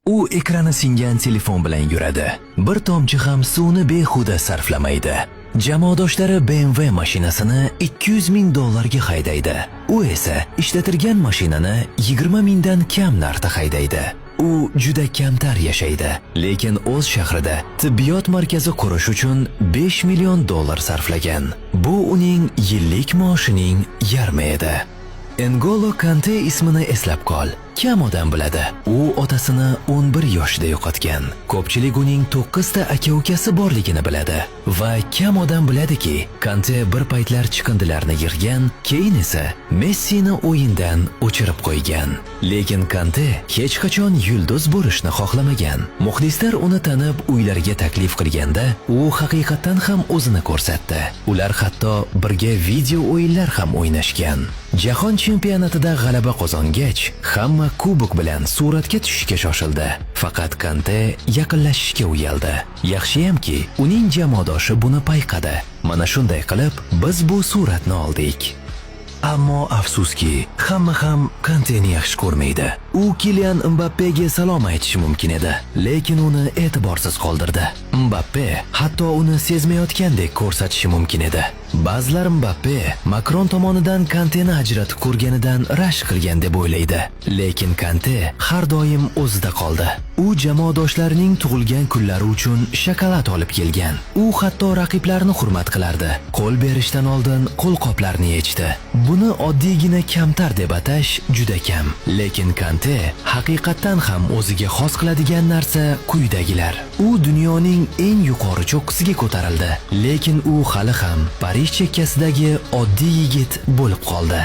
U ekrani singan telefon bilan yuradi. Bir tomchi ham suvni behuda sarflamaydi. Jamoadoshlari BMW mashinasini $200,000 ga haydaydi. U esa ishlatilgan mashinani 20,000 dan kam narxda haydaydi. U juda kamtar yashaydi, lekin o'z shahrida tibbiyot markazi qurish uchun $5 million sarflagan. Bu uning yillik maoshining yarmi edi. N'Golo Kante ismini eslab qol. Kam odam biladi. U otasini 11 yoshida yo'qotgan. Ko'pchilik uning 9 ta aka-ukasi borligini biladi va kam odam biladiki, Kante bir paytlar chiqindilarni yig'gan, keyin esa Messini o'yindan o'chirib qo'ygan. Lekin Kante hech qachon yulduz bo'lishni xohlamagan. Muxlislar uni tanib uylariga taklif qilganda, u haqiqatan ham o'zini ko'rsatdi. Ular hatto birga video o'yinlar ham o'ynashgan. Jahon chempionatida g'alaba qozongach, hamma kubok bilan suratga tushishga shoshildi. Faqat Kante yaqinlashishga uyaldi. Yaxshiyamki, uning jamoadoshi buni payqadi. Mana shunday qilib, biz bu suratni oldik. Ammo afsuski, hamma ham Kanteni yaxshi ko'rmaydi. U Kylian Mbappega salom aytishi mumkin edi, lekin uni e'tiborsiz qoldirdi. Mbappe hatto uni sezmayotgandek ko'rsatishi mumkin edi. Ba'zilar Mbappe Makron tomonidan Kanteni ajratib ko'rganidan rashk qilgan deb o'ylaydi, lekin Kante har doim o'zida qoldi. U jamoadoshlarining tug'ilgan kunlari uchun shokolad olib kelgan. U hatto raqiblarni hurmat qilardi. Qo'l berishdan oldin qo'lqoplarni yechdi. Buni oddiygina kamtar deb atash juda kam. Lekin Kante haqiqatan ham o'ziga xos qiladigan narsa quyidagilar. U dunyoning eng yuqori cho'qqisiga ko'tarildi, lekin u hali ham Parij chekkasidagi oddiy yigit bo'lib qoldi.